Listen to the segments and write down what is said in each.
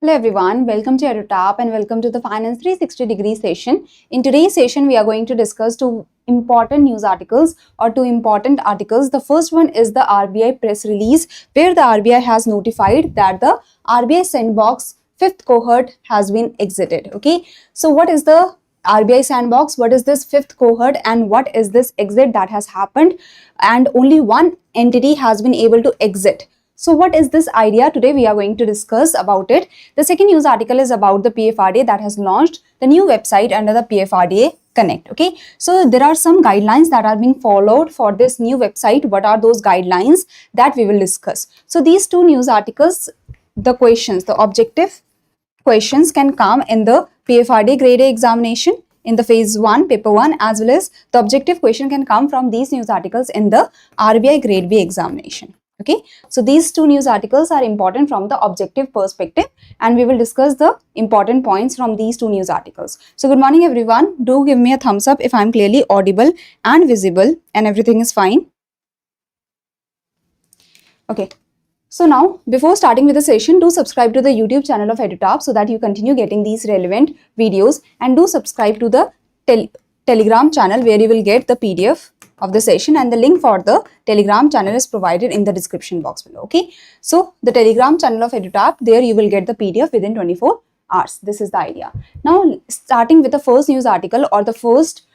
Hello everyone, welcome to EduTap and welcome to the Finance 360-degree session. In today's session, we are going to discuss two important news articles or two important articles. The first one is the RBI press release where the RBI has notified that the RBI Sandbox fifth cohort has been exited. Okay, so what is the RBI Sandbox? What is this fifth cohort and what is this exit that has happened? And only one entity has been able to exit. So what is this idea? Today we are going to discuss about it. The second news article is about the PFRDA that has launched the new website under the PFRDA Connect. Okay, so there are some guidelines that are being followed for this new website. What are those guidelines that we will discuss? So these two news articles, the questions, the objective questions can come in the PFRDA grade A examination in the phase 1 paper 1, as well as the objective question can come from these news articles in the RBI grade B examination. Okay, so these two news articles are important from the objective perspective and we will discuss the important points from these two news articles. So good morning everyone, do give me a thumbs up if I am clearly audible and visible and everything is fine. Okay, so now before starting with the session, do subscribe to the YouTube channel of EduTap so that you continue getting these relevant videos, and do subscribe to the Telegram channel where you will get the PDF of the session, and the link for the Telegram channel is provided in the description box below. Okay, so the Telegram channel of EduTap, there you will get the PDF within 24 hours. This is the idea. Now starting with the first news article or the first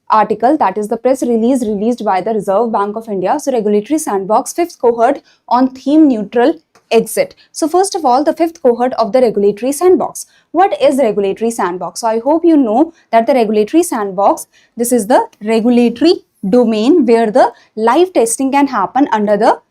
article, that is the press release released by the Reserve Bank of India. So regulatory sandbox fifth cohort on theme neutral exit. So first of all, the fifth cohort of the regulatory sandbox. What is regulatory sandbox? So I hope you know that the regulatory sandbox, this is the regulatory domain where the live testing can happen under the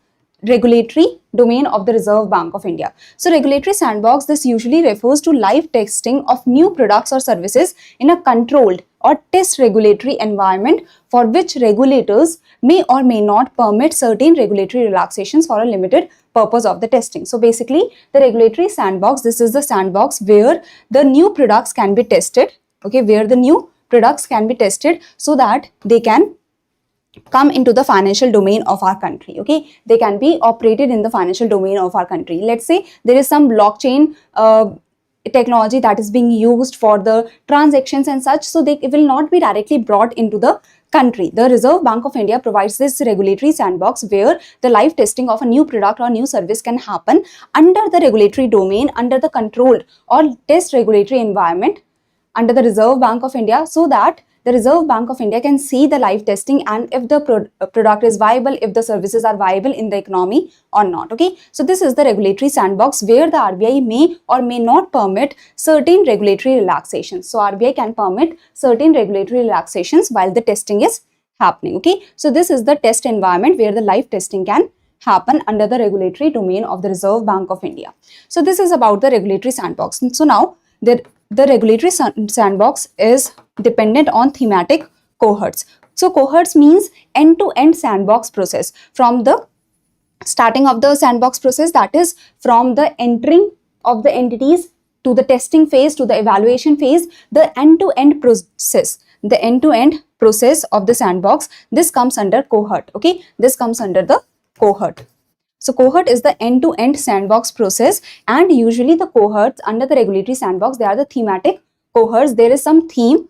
regulatory domain of the Reserve Bank of India. So regulatory sandbox, this usually refers to live testing of new products or services in a controlled or test regulatory environment for which regulators may or may not permit certain regulatory relaxations for a limited purpose of the testing. So basically the regulatory sandbox, this is the sandbox where the new products can be tested, okay, where the new products can be tested so that they can come into the financial domain of our country. Okay, they can be operated in the financial domain of our country. Let's say there is some blockchain technology that is being used for the transactions and such, so they will not be directly brought into the country. The Reserve Bank of India provides this regulatory sandbox where the live testing of a new product or new service can happen under the regulatory domain, under the controlled or test regulatory environment under the Reserve Bank of India, so that the Reserve Bank of India can see the live testing and if the product is viable, if the services are viable in the economy or not. Okay, so this is the regulatory sandbox where the RBI may or may not permit certain regulatory relaxations. So RBI can permit certain regulatory relaxations while the testing is happening. Okay, so this is the test environment where the live testing can happen under the regulatory domain of the Reserve Bank of India. So this is about the regulatory sandbox. So now the regulatory sandbox is dependent on thematic cohorts. So cohorts means end-to-end sandbox process. From the starting of the sandbox process, that is from the entering of the entities to the testing phase to the evaluation phase, the end-to-end process, the end-to-end process of the sandbox, this comes under cohort. Okay, this comes under the cohort. So cohort is the end-to-end sandbox process, and usually the cohorts under the regulatory sandbox, they are the thematic cohorts. There is some theme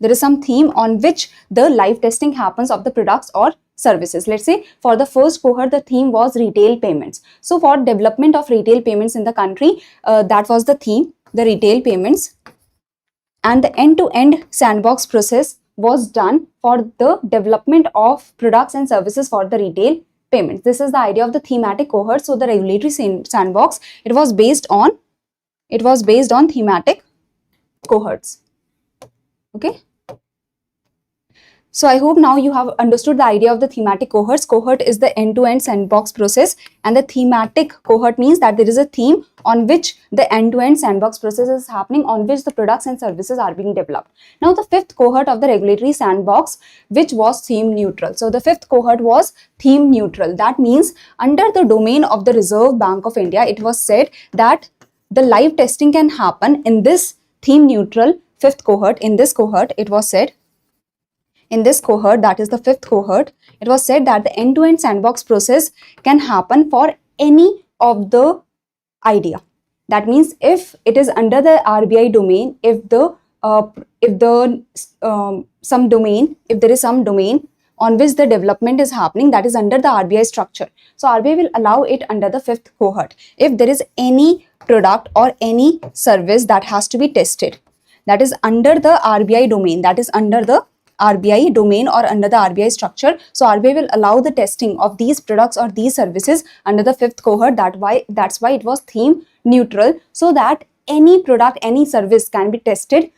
on which the live testing happens of the products or services. Let's say for the first cohort, the theme was retail payments. So for development of retail payments in the country, that was the theme, the retail payments, and the end-to-end sandbox process was done for the development of products and services for the retail payments. This is the idea of the thematic cohort. So the regulatory sandbox, it was based on thematic cohorts. Okay, so I hope now you have understood the idea of the thematic cohorts. Cohort is the end-to-end sandbox process, and the thematic cohort means that there is a theme on which the end-to-end sandbox process is happening, on which the products and services are being developed. Now the fifth cohort of the regulatory sandbox, which was theme neutral. So the fifth cohort was theme neutral. That means under the domain of the Reserve Bank of India, it was said that the live testing can happen in this theme neutral fifth cohort. In this cohort, it was said, in this cohort, that is the fifth cohort, it was said that the end-to-end sandbox process can happen for any of the idea. That means if it is under the RBI domain, if there is some domain on which the development is happening that is under the RBI structure, so RBI will allow it under the fifth cohort. If there is any product or any service that has to be tested, that is under the RBI domain, that is under the RBI domain or under the RBI structure, so RBI will allow the testing of these products or these services under the fifth cohort. That's why it was theme neutral, so that any product, any service can be tested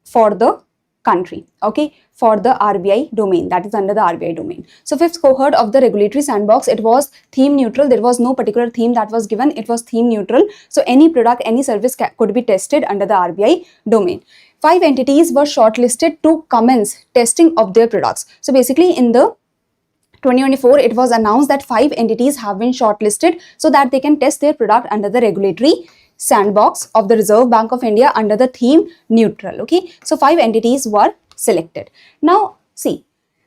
for the country, okay, for the RBI domain, that is under the RBI domain. So fifth cohort of the regulatory sandbox, it was theme neutral. There was no particular theme that was given, it was theme neutral. So any product, any service could be tested under the RBI domain. 5 entities were shortlisted to commence testing of their products. So basically in the 2024, it was announced that 5 entities have been shortlisted so that they can test their product under the regulatory sandbox of the Reserve Bank of India under the theme neutral. Okay, so 5 entities were selected. Now see,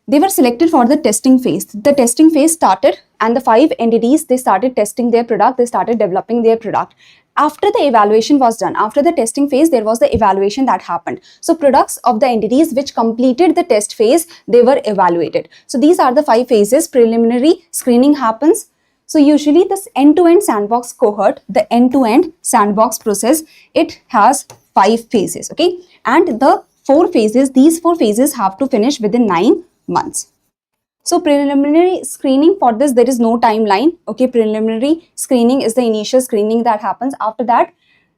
they were selected for the testing phase. The testing phase started and the 5 entities, they started testing their product, they started developing their product. After the evaluation was done, after the testing phase, there was the evaluation that happened. So products of the entities which completed the test phase, they were evaluated. So these are the 5 phases. Preliminary screening happens. So usually this end-to-end sandbox cohort, the end-to-end sandbox process, it has 5 phases, okay? And the 4 phases, these 4 phases have to finish within 9 months. So preliminary screening, for this there is no timeline, okay? Preliminary screening is the initial screening that happens. After that,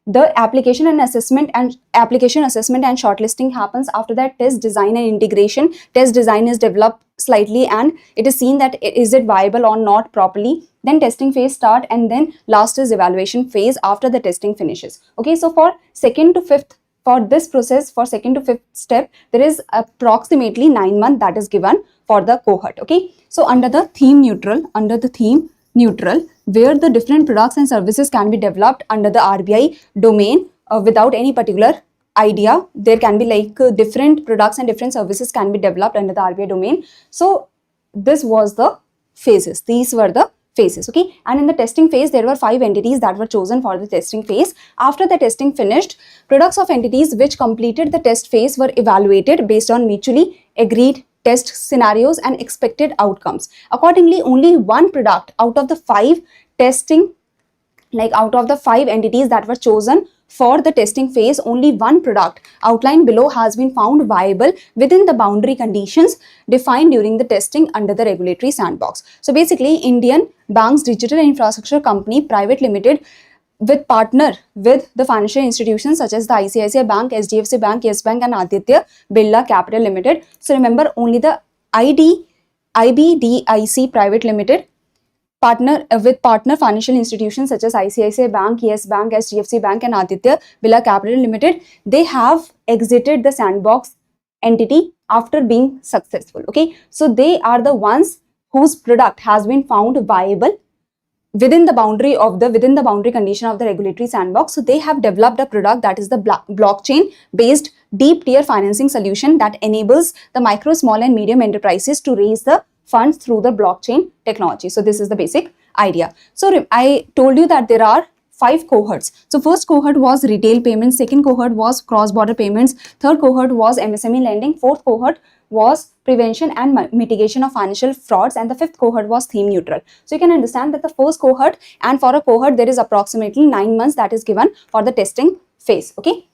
the application assessment and shortlisting happens. After that, test design and integration. Test design is developed slightly and it is seen that is it viable or not properly. Then testing phase start, and then last is evaluation phase after the testing finishes. Okay, so for second to fifth, for this process, for second to fifth step, there is approximately 9 months that is given for the cohort. Okay, so under the theme neutral, where the different products and services can be developed under the RBI domain without any particular idea, there can be like different products and different services can be developed under the RBI domain. So this was the phases, these were the phases, okay? And in the testing phase, there were 5 entities that were chosen for the testing phase. After the testing finished, products of entities which completed the test phase were evaluated based on mutually agreed test scenarios and expected outcomes. Accordingly, only one product out of the 5 testing, like out of the 5 entities that were chosen for the testing phase, only one product outlined below has been found viable within the boundary conditions defined during the testing under the regulatory sandbox. So basically, Indian Banks Digital Infrastructure Company Private Limited with partner with the financial institutions such as the ICICI Bank, HDFC Bank, Yes Bank and Aditya Birla Capital Limited. So remember, only the IBDIC Private Limited partner with partner financial institutions such as ICICI Bank, Yes Bank, HDFC Bank and Aditya Birla Capital Limited, they have exited the sandbox entity after being successful. Okay, so they are the ones whose product has been found viable within the boundary condition of the regulatory sandbox. So they have developed a product that is the blockchain based deep tier financing solution that enables the micro, small and medium enterprises to raise the funds through the blockchain technology. So this is the basic idea. So I told you that there are 5 cohorts. So first cohort was retail payments, second cohort was cross-border payments, third cohort was MSME lending, fourth cohort was prevention and mitigation of financial frauds, and the fifth cohort was theme neutral. So you can understand that the first cohort, and for a cohort there is approximately 9 months that is given for the testing phase. Okay.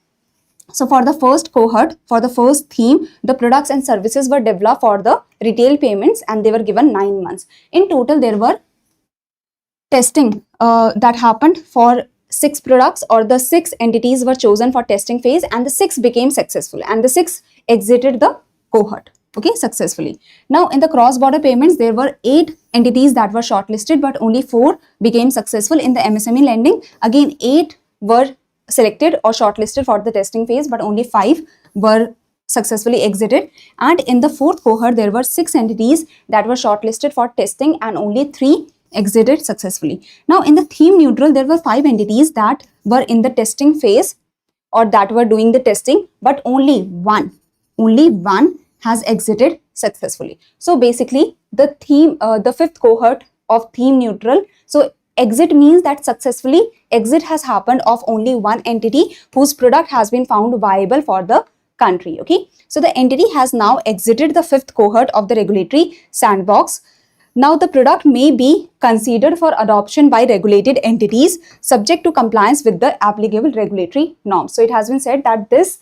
So for the first cohort, for the first theme, the products and services were developed for the retail payments and they were given 9 months. In total, there were testing that happened for 6 products, or the 6 entities were chosen for testing phase and the 6 became successful and the 6 exited the cohort, okay, successfully. Now in the cross-border payments, there were 8 entities that were shortlisted but only 4 became successful. In the MSME lending, again 8 were selected or shortlisted for the testing phase but only 5 were successfully exited. And in the fourth cohort, there were 6 entities that were shortlisted for testing and only 3 exited successfully. Now in the theme neutral, there were 5 entities that were in the testing phase or that were doing the testing, but only one has exited successfully. So basically the theme, the fifth cohort of theme neutral, so exit means that successfully exit has happened of only one entity whose product has been found viable for the country. Okay, so the entity has now exited the 5th cohort of the regulatory sandbox. Now the product may be considered for adoption by regulated entities subject to compliance with the applicable regulatory norms. So it has been said that this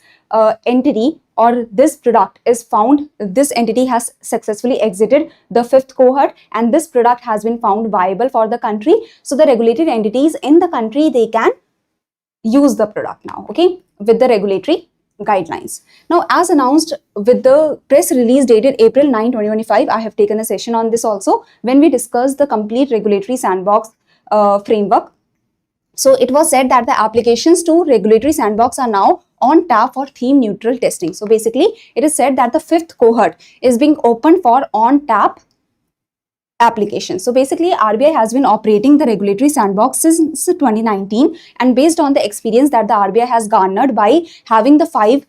entity or this product is found, this entity has successfully exited the 5th cohort and this product has been found viable for the country. So the regulated entities in the country, they can use the product now, okay, with the regulatory guidelines. Now, as announced with the press release dated April 9, 2025, I have taken a session on this also when we discussed the complete regulatory sandbox framework. So it was said that the applications to regulatory sandbox are now on tap for theme neutral testing. So basically, it is said that the 5th cohort is being opened for on tap application. So basically, RBI has been operating the regulatory sandbox since 2019, and based on the experience that the RBI has garnered by having the 5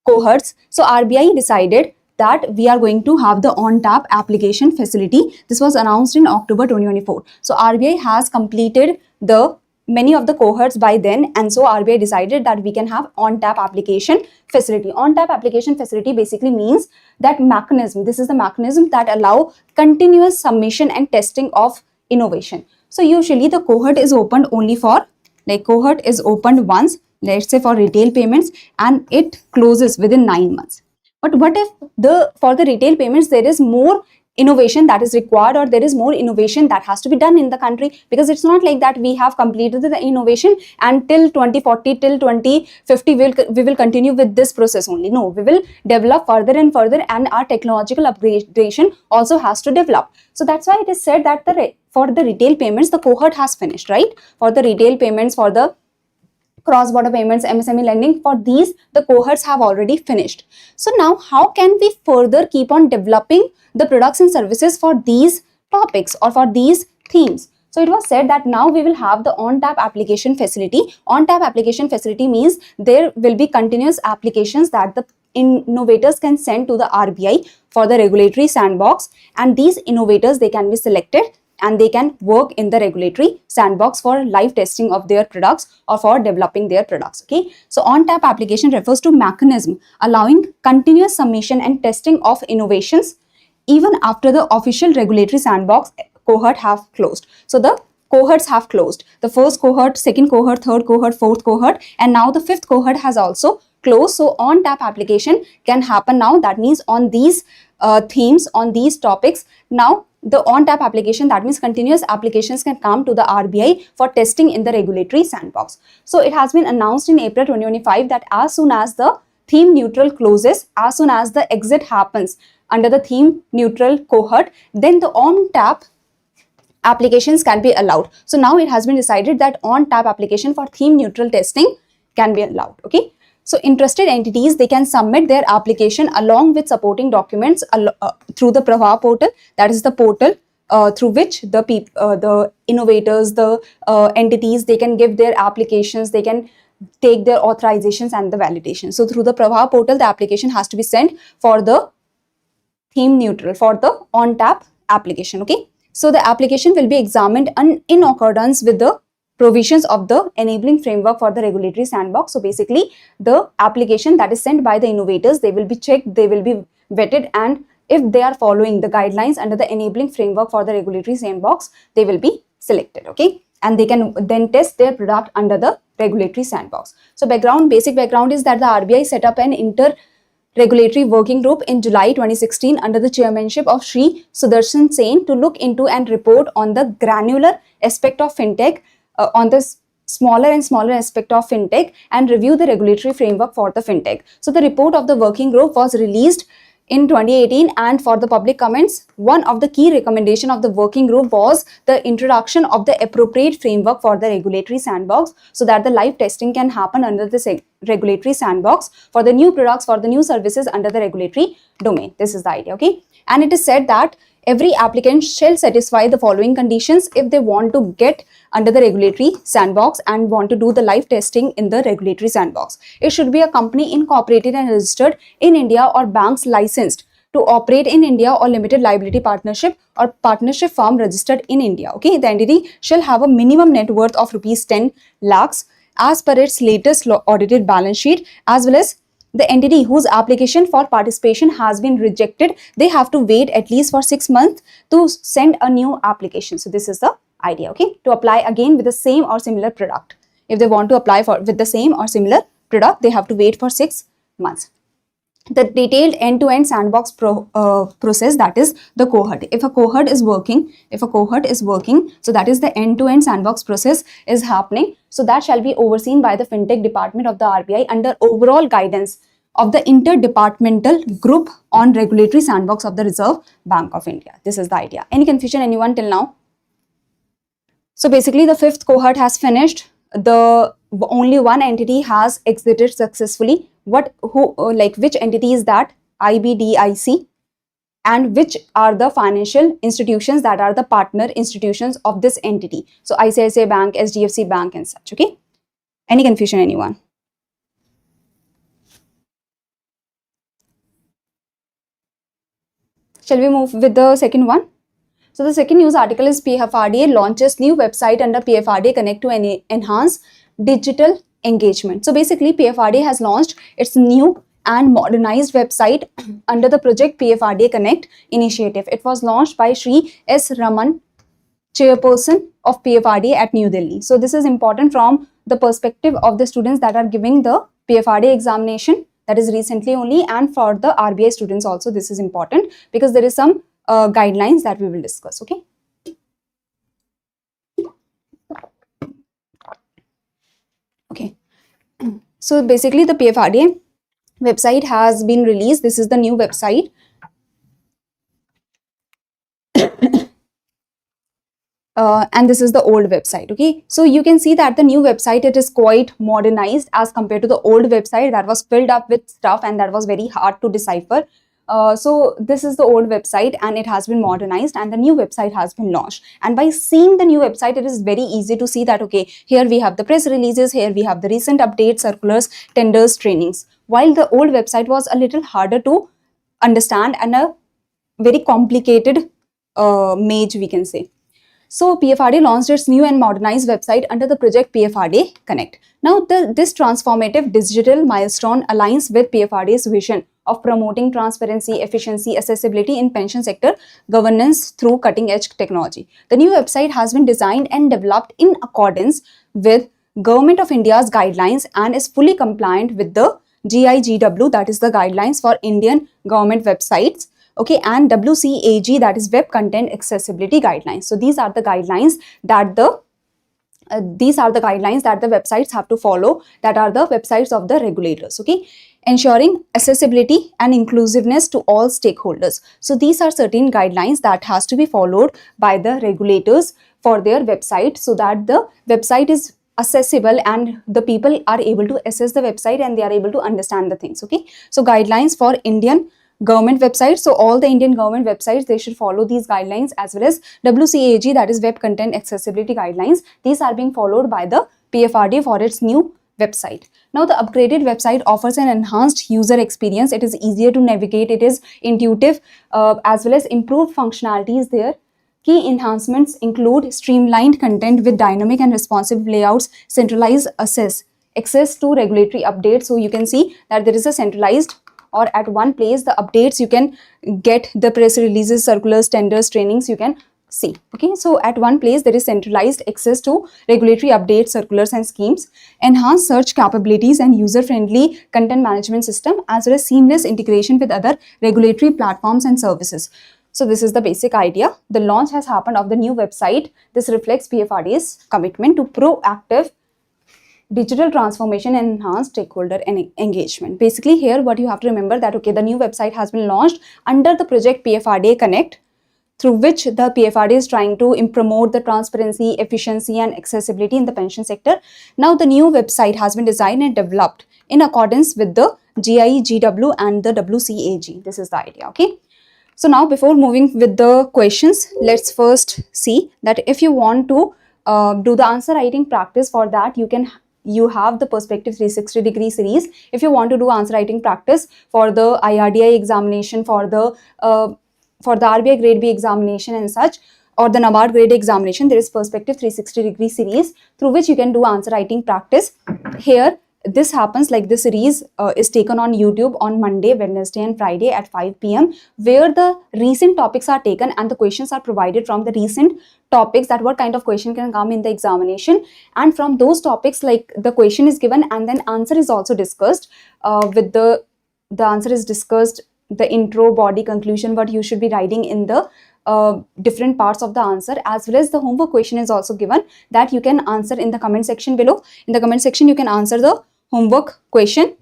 cohorts, so RBI decided that we are going to have the on-tap application facility. This was announced in October 2024. So RBI has completed the many of the cohorts by then, and so RBI decided that we can have on-tap application facility. On-tap application facility basically means that mechanism, this is the mechanism that allow continuous submission and testing of innovation. So usually the cohort is opened only for, like cohort is opened once, let's say for retail payments, and it closes within 9 months. But what if for the retail payments there is more innovation that is required, or there is more innovation that has to be done in the country? Because it's not like that we have completed the innovation and till 2040, till 2050 we will continue with this process only. No, we will develop further and further, and our technological upgradation also has to develop. So that's why it is said that for the retail payments the cohort has finished, right? For the retail payments, for the cross-border payments, MSME lending, for these the cohorts have already finished. So now how can we further keep on developing the products and services for these topics or for these themes? So it was said that now we will have the on-tap application facility. On-tap application facility means there will be continuous applications that the innovators can send to the RBI for the regulatory sandbox, and these innovators, they can be selected and they can work in the regulatory sandbox for live testing of their products or for developing their products. Okay, so on-tap application refers to mechanism allowing continuous submission and testing of innovations even after the official regulatory sandbox cohort have closed. So the cohorts have closed. The first cohort, second cohort, third cohort, fourth cohort, and now the 5th cohort has also closed. So on-tap application can happen now. That means on these themes, on these topics, now the on-tap application, that means continuous applications can come to the RBI for testing in the regulatory sandbox. So it has been announced in April 2025 that as soon as the theme neutral closes, as soon as the exit happens under the theme neutral cohort, then the on-tap applications can be allowed. So now it has been decided that on-tap application for theme neutral testing can be allowed. Okay. So interested entities, they can submit their application along with supporting documents through the Prava portal. That is the portal through which the innovators, the entities, they can give their applications, they can take their authorizations and the validation. So through the Prava portal, the application has to be sent for the theme neutral, for the on-tap application. Okay. So the application will be examined in accordance with the provisions of the enabling framework for the regulatory sandbox. So basically, the application that is sent by the innovators, they will be checked, they will be vetted, and if they are following the guidelines under the enabling framework for the regulatory sandbox, they will be selected. Okay, and they can then test their product under the regulatory sandbox. So basic background is that the RBI set up an inter-regulatory working group in July 2016 under the chairmanship of Sri Sudarshan Sen to look into and report on the granular aspect of fintech, on the smaller and smaller aspect of fintech, and review the regulatory framework for the fintech. So the report of the working group was released in 2018, and for the public comments, one of the key recommendations of the working group was the introduction of the appropriate framework for the regulatory sandbox so that the live testing can happen under the regulatory sandbox for the new products, for the new services under the regulatory domain. This is the idea. Okay, and it is said that every applicant shall satisfy the following conditions if they want to get under the regulatory sandbox and want to do the live testing in the regulatory sandbox. It should be a company incorporated and registered in India or banks licensed to operate in India or limited liability partnership or partnership firm registered in India. Okay, the entity shall have a minimum net worth of rupees 10 lakhs as per its latest audited balance sheet, as well as the entity whose application for participation has been rejected, they have to wait at least for 6 months to send a new application. So this is the idea, okay, to apply again with the same or similar product. If they want to apply for with the same or similar product, they have to wait for 6 months. The detailed end-to-end sandbox process, that is the cohort. If a cohort is working, so that is the end-to-end sandbox process is happening. So that shall be overseen by the fintech department of the RBI under overall guidance of the interdepartmental group on regulatory sandbox of the Reserve Bank of India. This is the idea. Any confusion, anyone till now? So basically the fifth cohort has finished. The only one entity has exited successfully. Which entity is that? IBDIC. And which are the financial institutions that are the partner institutions of this entity? So ICICI Bank, SDFC Bank and such, okay? Any confusion, anyone? Shall we move with the second one? So the second news article is PFRDA launches new website under PFRDA Connect to enhance digital engagement. So basically PFRDA has launched its new and modernized website under the project PFRDA Connect initiative. It was launched by Shri S. Raman, chairperson of PFRDA at New Delhi. So this is important from the perspective of the students that are giving the PFRDA examination, that is recently only, and for the RBI students also this is important because there is some guidelines that we will discuss, okay? Okay, so basically the PFRDA website has been released. This is the new website. And this is the old website, okay? So you can see that the new website, it is quite modernized as compared to the old website that was filled up with stuff and that was very hard to decipher. So this is the old website and it has been modernized and the new website has been launched. And by seeing the new website, it is very easy to see that, okay, here we have the press releases, here we have the recent updates, circulars, tenders, trainings. While the old website was a little harder to understand and a very complicated maze, we can say. So PFRDA launched its new and modernized website under the project PFRDA Connect. Now this transformative digital milestone aligns with PFRDA's vision of promoting transparency, efficiency, accessibility in pension sector governance through cutting-edge technology. The new website has been designed and developed in accordance with Government of India's guidelines and is fully compliant with the GIGW, that is the guidelines for Indian government websites, okay, and WCAG, that is Web Content Accessibility Guidelines. So these are the guidelines that the websites have to follow, that are the websites of the regulators, okay, ensuring accessibility and inclusiveness to all stakeholders. So these are certain guidelines that has to be followed by the regulators for their website so that the website is accessible and the people are able to access the website and they are able to understand the things, okay. So guidelines for Indian government websites. So all the Indian government websites, they should follow these guidelines, as well as WCAG, that is Web Content Accessibility Guidelines. These are being followed by the PFRDA for its new website. Now the upgraded website offers an enhanced user experience. It is easier to navigate, it is intuitive, as well as improved functionalities there. Key enhancements include streamlined content with dynamic and responsive layouts, centralized access to regulatory updates. So you can see that there is a centralized, or at one place the updates, you can get the press releases, circulars, tenders, trainings, you can see, okay. So at one place there is centralized access to regulatory updates, circulars and schemes, enhanced search capabilities and user-friendly content management system, as well as seamless integration with other regulatory platforms and services. So this is the basic idea. The launch has happened of the new website. This reflects PFRDA's commitment to proactive digital transformation and enhanced stakeholder engagement. Basically here what you have to remember that, okay, the new website has been launched under the project PFRDA Connect, through which the PFRDA is trying to promote the transparency, efficiency and accessibility in the pension sector. Now the new website has been designed and developed in accordance with the GIGW and the WCAG. This is the idea, okay. So now before moving with the questions, let's first see that if you want to do the answer writing practice, for that you can you have the perspective 360-degree series. If you want to do answer writing practice for the IRDI examination, for the RBI grade B examination and such, or the NABARD grade examination, there is perspective 360-degree series through which you can do answer writing practice. Here this happens like this series is taken on YouTube on Monday, Wednesday and Friday at 5 p.m. where the recent topics are taken and the questions are provided from the recent topics, that what kind of question can come in the examination, and from those topics like the question is given and then answer is also discussed with the answer is discussed, the intro, body, conclusion, what you should be writing in the different parts of the answer, as well as the homework question is also given that you can answer in the comment section below. In the comment section you can answer the homework question,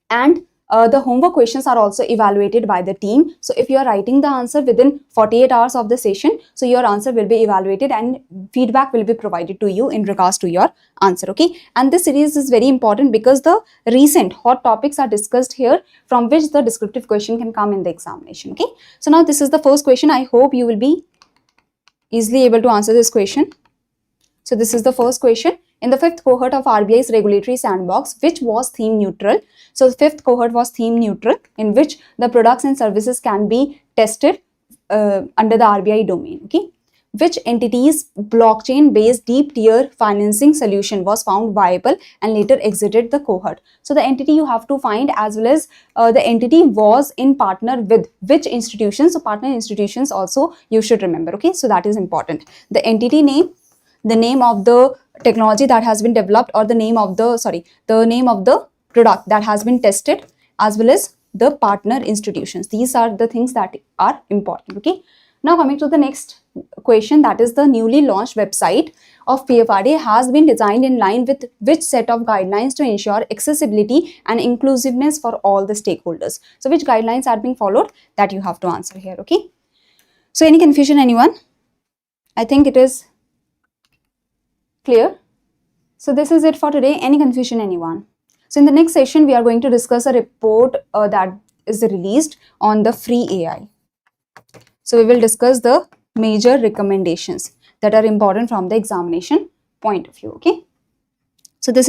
and the homework questions are also evaluated by the team. So if you are writing the answer within 48 hours of the session, so your answer will be evaluated and feedback will be provided to you in regards to your answer. Okay, and this series is very important because the recent hot topics are discussed here from which the descriptive question can come in the examination. Okay, so now this is the first question. I hope you will be easily able to answer this question. So this is the first question. In the fifth cohort of RBI's regulatory sandbox, which was theme neutral? So the fifth cohort was theme neutral, in which the products and services can be tested under the RBI domain. Okay, which entity's blockchain-based deep tier financing solution was found viable and later exited the cohort? So the entity you have to find, as well as the entity was in partner with which institutions. So partner institutions also you should remember. Okay, so that is important. The entity name, the name of the technology that has been developed, or the name of the product that has been tested, as well as the partner institutions. These are the things that are important. Okay, now coming to the next question, that is the newly launched website of PFRDA has been designed in line with which set of guidelines to ensure accessibility and inclusiveness for all the stakeholders? So which guidelines are being followed, that you have to answer here. Okay, so any confusion, anyone? I think it is clear. So this is it for today. Any confusion, anyone? So in the next session we are going to discuss a report that is released on the free AI. So we will discuss the major recommendations that are important from the examination point of view. Okay, so this is